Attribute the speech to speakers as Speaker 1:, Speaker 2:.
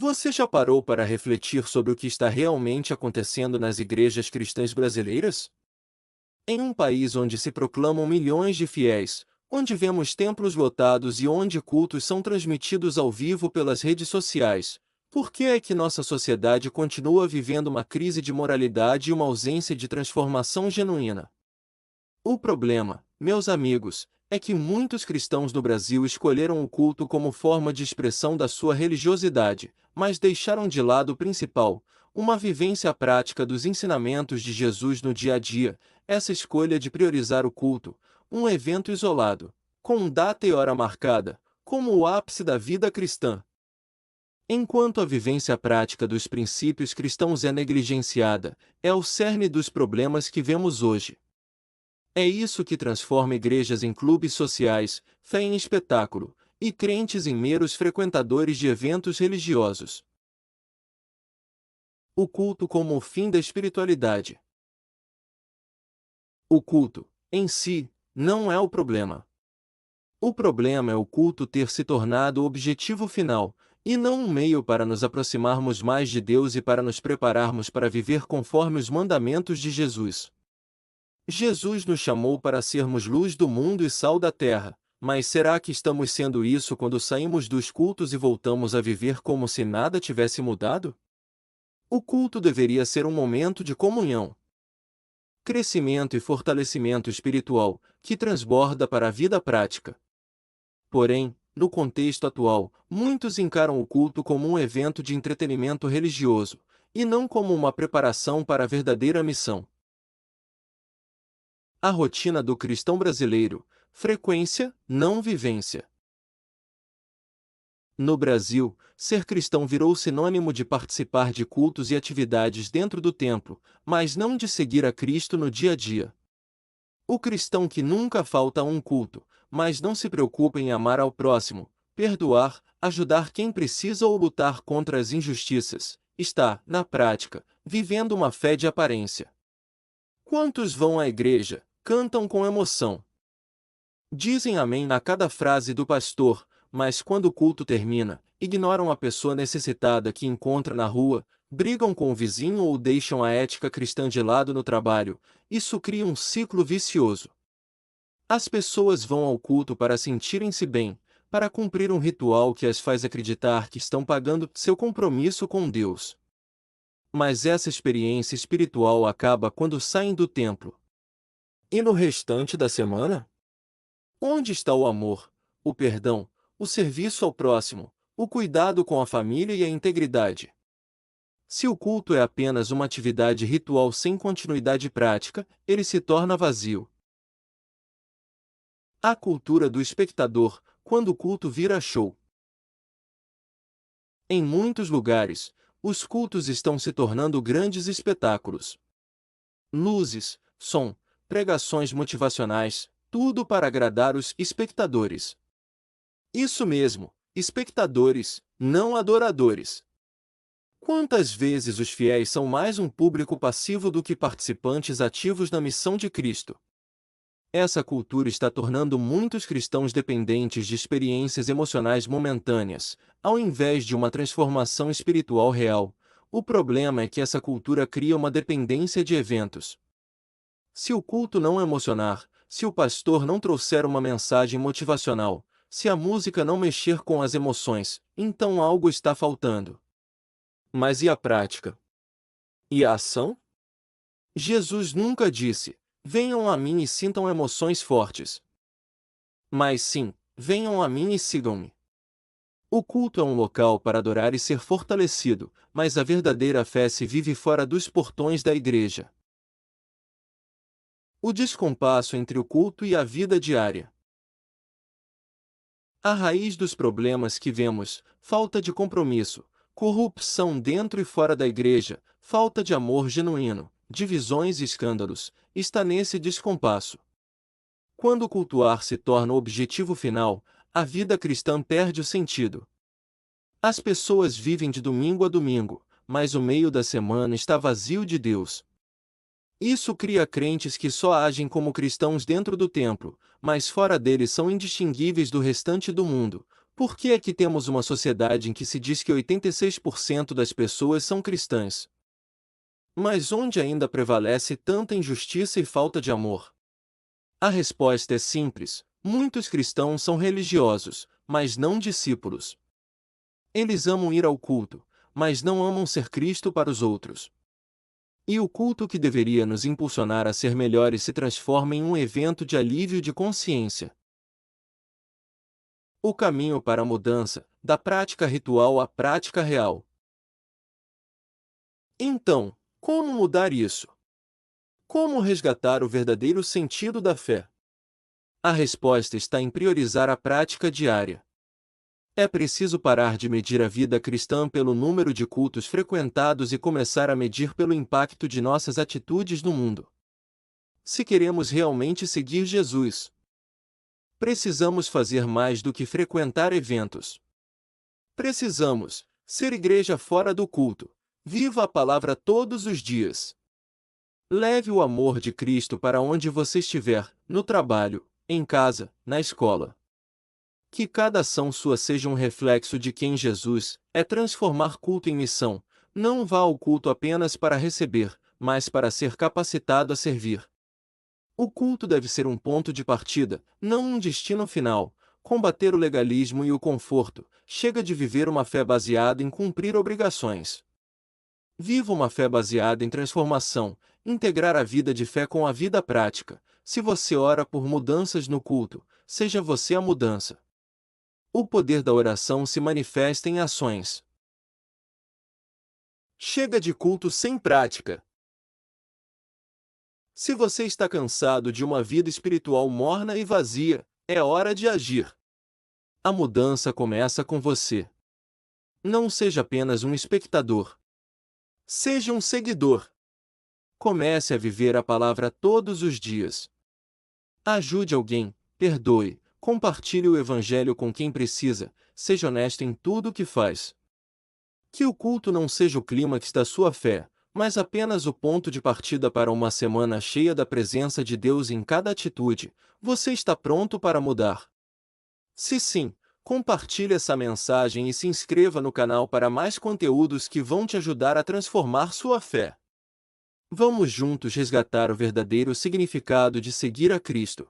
Speaker 1: Você já parou para refletir sobre o que está realmente acontecendo nas igrejas cristãs brasileiras? Em um país onde se proclamam milhões de fiéis, onde vemos templos lotados e onde cultos são transmitidos ao vivo pelas redes sociais, por que é que nossa sociedade continua vivendo uma crise de moralidade e uma ausência de transformação genuína? O problema, meus amigos, é que muitos cristãos no Brasil escolheram o culto como forma de expressão da sua religiosidade, mas deixaram de lado o principal, uma vivência prática dos ensinamentos de Jesus no dia a dia. Essa escolha de priorizar o culto, um evento isolado, com data e hora marcada, como o ápice da vida cristã. Enquanto a vivência prática dos princípios cristãos é negligenciada, é o cerne dos problemas que vemos hoje. É isso que transforma igrejas em clubes sociais, fé em espetáculo, e crentes em meros frequentadores de eventos religiosos. O culto como o fim da espiritualidade. O culto, em si, não é o problema. O problema é o culto ter se tornado o objetivo final, e não um meio para nos aproximarmos mais de Deus e para nos prepararmos para viver conforme os mandamentos de Jesus. Jesus nos chamou para sermos luz do mundo e sal da terra, mas será que estamos sendo isso quando saímos dos cultos e voltamos a viver como se nada tivesse mudado? O culto deveria ser um momento de comunhão, crescimento e fortalecimento espiritual, que transborda para a vida prática. Porém, no contexto atual, muitos encaram o culto como um evento de entretenimento religioso, e não como uma preparação para a verdadeira missão. A rotina do cristão brasileiro: frequência, não vivência. No Brasil, ser cristão virou sinônimo de participar de cultos e atividades dentro do templo, mas não de seguir a Cristo no dia a dia. O cristão que nunca falta a um culto, mas não se preocupa em amar ao próximo, perdoar, ajudar quem precisa ou lutar contra as injustiças, está, na prática, vivendo uma fé de aparência. Quantos vão à igreja, cantam com emoção, dizem amém a cada frase do pastor, mas quando o culto termina, ignoram a pessoa necessitada que encontra na rua, brigam com o vizinho ou deixam a ética cristã de lado no trabalho? Isso cria um ciclo vicioso. As pessoas vão ao culto para sentirem-se bem, para cumprir um ritual que as faz acreditar que estão pagando seu compromisso com Deus. Mas essa experiência espiritual acaba quando saem do templo. E no restante da semana? Onde está o amor, o perdão, o serviço ao próximo, o cuidado com a família e a integridade? Se o culto é apenas uma atividade ritual sem continuidade prática, ele se torna vazio. A cultura do espectador, quando o culto vira show. Em muitos lugares, os cultos estão se tornando grandes espetáculos. Luzes, som, pregações motivacionais, tudo para agradar os espectadores. Isso mesmo, espectadores, não adoradores. Quantas vezes os fiéis são mais um público passivo do que participantes ativos na missão de Cristo? Essa cultura está tornando muitos cristãos dependentes de experiências emocionais momentâneas, ao invés de uma transformação espiritual real. O problema é que essa cultura cria uma dependência de eventos. Se o culto não emocionar, se o pastor não trouxer uma mensagem motivacional, se a música não mexer com as emoções, então algo está faltando. Mas e a prática? E a ação? Jesus nunca disse: venham a mim e sintam emoções fortes. Mas sim, venham a mim e sigam-me. O culto é um local para adorar e ser fortalecido, mas a verdadeira fé se vive fora dos portões da igreja. O descompasso entre o culto e a vida diária. A raiz dos problemas que vemos: falta de compromisso, corrupção dentro e fora da igreja, falta de amor genuíno, divisões e escândalos, está nesse descompasso. Quando cultuar se torna o objetivo final, a vida cristã perde o sentido. As pessoas vivem de domingo a domingo, mas o meio da semana está vazio de Deus. Isso cria crentes que só agem como cristãos dentro do templo, mas fora dele são indistinguíveis do restante do mundo, Por que é que temos uma sociedade em que se diz que 86% das pessoas são cristãs? Mas onde ainda prevalece tanta injustiça e falta de amor? A resposta é simples: muitos cristãos são religiosos, mas não discípulos. Eles amam ir ao culto, mas não amam ser Cristo para os outros. E o culto que deveria nos impulsionar a ser melhores se transforma em um evento de alívio de consciência. O caminho para a mudança, da prática ritual à prática real. Então, como mudar isso? Como resgatar o verdadeiro sentido da fé? A resposta está em priorizar a prática diária. É preciso parar de medir a vida cristã pelo número de cultos frequentados e começar a medir pelo impacto de nossas atitudes no mundo. Se queremos realmente seguir Jesus, precisamos fazer mais do que frequentar eventos. Precisamos ser igreja fora do culto. Viva a palavra todos os dias. Leve o amor de Cristo para onde você estiver, no trabalho, em casa, na escola. Que cada ação sua seja um reflexo de quem Jesus é. Transformar culto em missão. Não vá ao culto apenas para receber, mas para ser capacitado a servir. O culto deve ser um ponto de partida, não um destino final. Combater o legalismo e o conforto. Chega de viver uma fé baseada em cumprir obrigações. Viva uma fé baseada em transformação, integrar a vida de fé com a vida prática. Se você ora por mudanças no culto, seja você a mudança. O poder da oração se manifesta em ações. Chega de culto sem prática. Se você está cansado de uma vida espiritual morna e vazia, é hora de agir. A mudança começa com você. Não seja apenas um espectador. Seja um seguidor. Comece a viver a palavra todos os dias. Ajude alguém, perdoe, compartilhe o evangelho com quem precisa, seja honesto em tudo o que faz. Que o culto não seja o clímax da sua fé, mas apenas o ponto de partida para uma semana cheia da presença de Deus em cada atitude. Você está pronto para mudar? Se sim, compartilhe essa mensagem e se inscreva no canal para mais conteúdos que vão te ajudar a transformar sua fé. Vamos juntos resgatar o verdadeiro significado de seguir a Cristo.